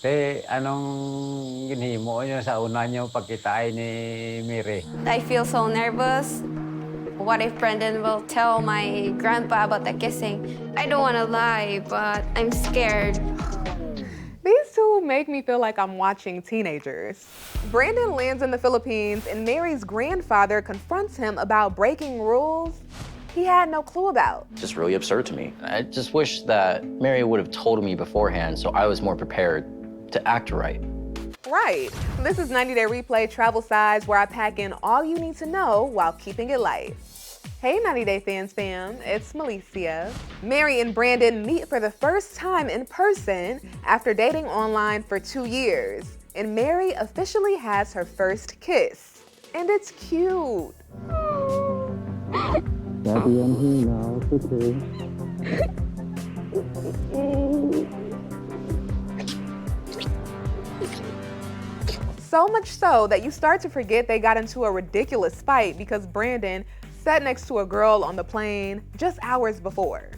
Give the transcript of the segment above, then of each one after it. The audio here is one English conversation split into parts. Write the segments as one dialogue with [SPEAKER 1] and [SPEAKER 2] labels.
[SPEAKER 1] Te, anong ginhimo niyo sa una niyo pagkitaay ni Mary?
[SPEAKER 2] I feel so nervous. What if Brendan will tell my grandpa about the kissing? I don't want to lie, but I'm scared.
[SPEAKER 3] These two make me feel like I'm watching teenagers. Brandan lands in the Philippines and Mary's grandfather confronts him about breaking rules he had no clue about.
[SPEAKER 4] Just really absurd to me. I just wish that Mary would have told me beforehand so I was more prepared to act right.
[SPEAKER 3] Right. This is 90 Day Replay Travel Size, where I pack in all you need to know while keeping it light. Hey 90 Day Fans fam, it's Melicia. Mary and Brandan meet for the first time in person after dating online for 2 years. And Mary officially has her first kiss. And it's cute.
[SPEAKER 1] Daddy, I'm here now. It's okay.
[SPEAKER 3] So much so that you start to forget they got into a ridiculous fight because Brandan sat next to a girl on the plane just hours before.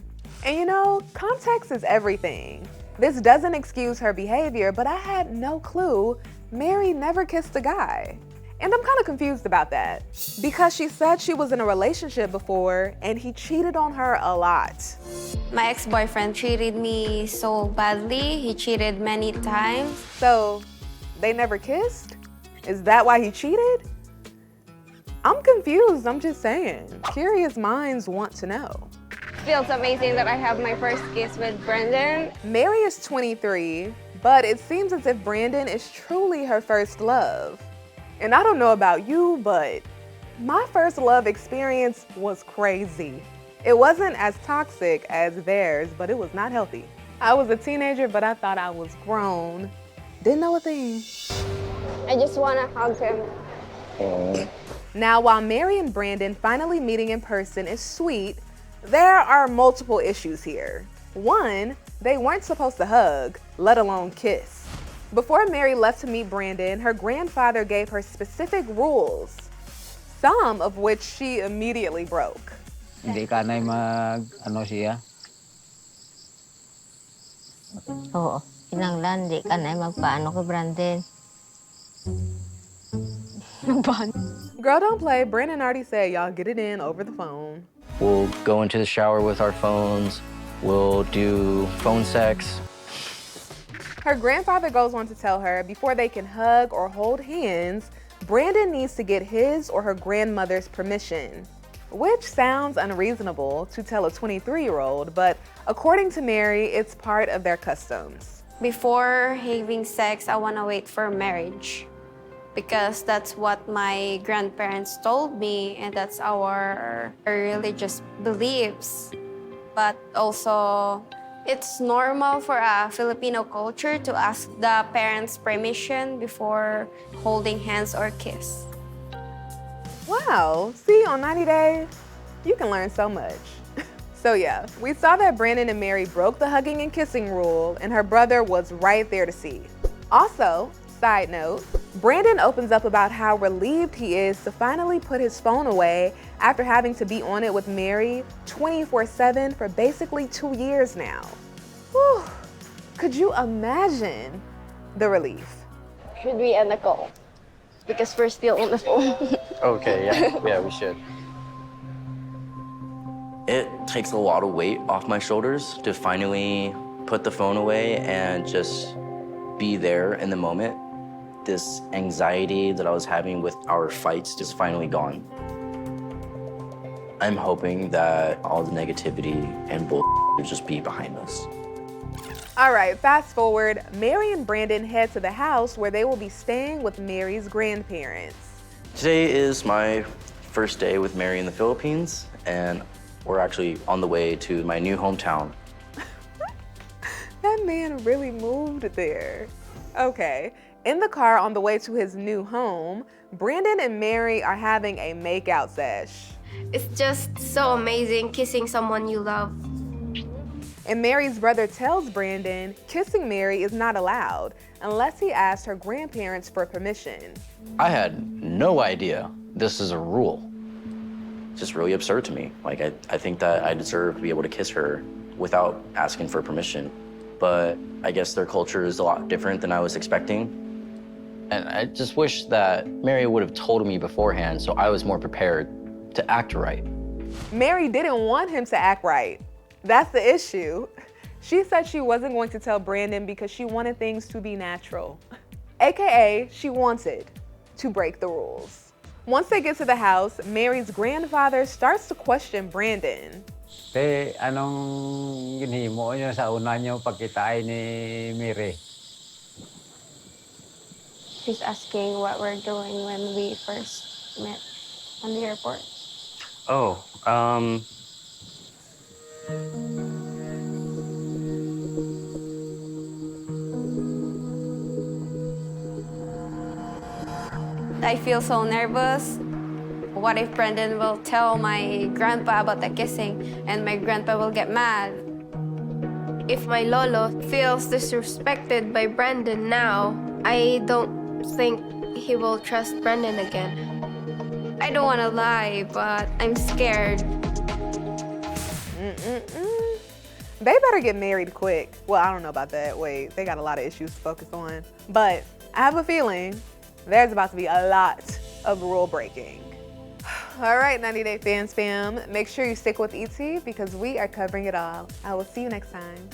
[SPEAKER 3] And you know, context is everything. This doesn't excuse her behavior, but I had no clue Mary never kissed a guy. And I'm kind of confused about that because she said she was in a relationship before and he cheated on her a lot.
[SPEAKER 2] My ex-boyfriend treated me so badly. He cheated many times.
[SPEAKER 3] So they never kissed? Is that why he cheated? I'm confused, I'm just saying. Curious minds want to know.
[SPEAKER 2] Feels amazing that I have my first kiss with Brendan.
[SPEAKER 3] Mary is 23, but it seems as if Brandan is truly her first love. And I don't know about you, but my first love experience was crazy. It wasn't as toxic as theirs, but it was not healthy. I was a teenager, but I thought I was grown. Didn't know a thing.
[SPEAKER 2] I just want to hug him.
[SPEAKER 3] Now, while Mary and Brandan finally meeting in person is sweet, there are multiple issues here. One, they weren't supposed to hug, let alone kiss. Before Mary left to meet Brandan, her grandfather gave her specific rules, some of which she immediately broke.
[SPEAKER 1] Hindi ka na ano siya?
[SPEAKER 5] Oo, kinanglan, di ka na magpaano kay Brandon.
[SPEAKER 3] Girl, don't play. Brandan already said y'all get it in over the phone.
[SPEAKER 4] We'll go into the shower with our phones. We'll do phone sex.
[SPEAKER 3] Her grandfather goes on to tell her before they can hug or hold hands, Brandan needs to get his or her grandmother's permission, which sounds unreasonable to tell a 23-year-old, but according to Mary, it's part of their customs.
[SPEAKER 2] Before having sex, I want to wait for marriage because that's what my grandparents told me and that's our religious beliefs. But also, it's normal for a Filipino culture to ask the parents' permission before holding hands or kiss.
[SPEAKER 3] Wow, see, on 90 Days, you can learn so much. So yeah, we saw that Brandan and Mary broke the hugging and kissing rule, and her brother was right there to see. Also, side note, Brandan opens up about how relieved he is to finally put his phone away after having to be on it with Mary 24/7 for basically 2 years now. Whew. Could you imagine the relief?
[SPEAKER 2] Should we end the call? Because we're still on the phone.
[SPEAKER 4] Okay, yeah, we should. It takes a lot of weight off my shoulders to finally put the phone away and just be there in the moment. This anxiety that I was having with our fights is finally gone. I'm hoping that all the negativity and bull will just be behind us.
[SPEAKER 3] All right, fast forward, Mary and Brandan head to the house where they will be staying with Mary's grandparents.
[SPEAKER 4] Today is my first day with Mary in the Philippines, and we're actually on the way to my new hometown.
[SPEAKER 3] That man really moved there. Okay, in the car on the way to his new home, Brandan and Mary are having a makeout sesh.
[SPEAKER 2] It's just so amazing kissing someone you love.
[SPEAKER 3] And Mary's brother tells Brandan kissing Mary is not allowed unless he asks her grandparents for permission.
[SPEAKER 4] I had no idea this is a rule. It's just really absurd to me. Like, I think that I deserve to be able to kiss her without asking for permission. but I guess their culture is a lot different than I was expecting. And I just wish that Mary would have told me beforehand so I was more prepared to act right.
[SPEAKER 3] Mary didn't want him to act right. That's the issue. She said she wasn't going to tell Brandan because she wanted things to be natural. AKA, she wanted to break the rules. Once they get to the house, Mary's grandfather starts to question Brandan.
[SPEAKER 1] Te, anong ginhimo niyo sa una niyo pagkitain ni Mary?
[SPEAKER 2] He's asking what we're doing when we first met on the airport.
[SPEAKER 4] Oh,
[SPEAKER 2] I feel so nervous. What if Brandan will tell my grandpa about the kissing and my grandpa will get mad?
[SPEAKER 6] If my lolo feels disrespected by Brandan now, I don't think he will trust Brandan again.
[SPEAKER 2] I don't want to lie, but I'm scared.
[SPEAKER 3] They better get married quick. Well, I don't know about that. Wait, they got a lot of issues to focus on. But I have a feeling there's about to be a lot of rule breaking. All right, 90 Day Fans fam, make sure you stick with ET because we are covering it all. I will see you next time.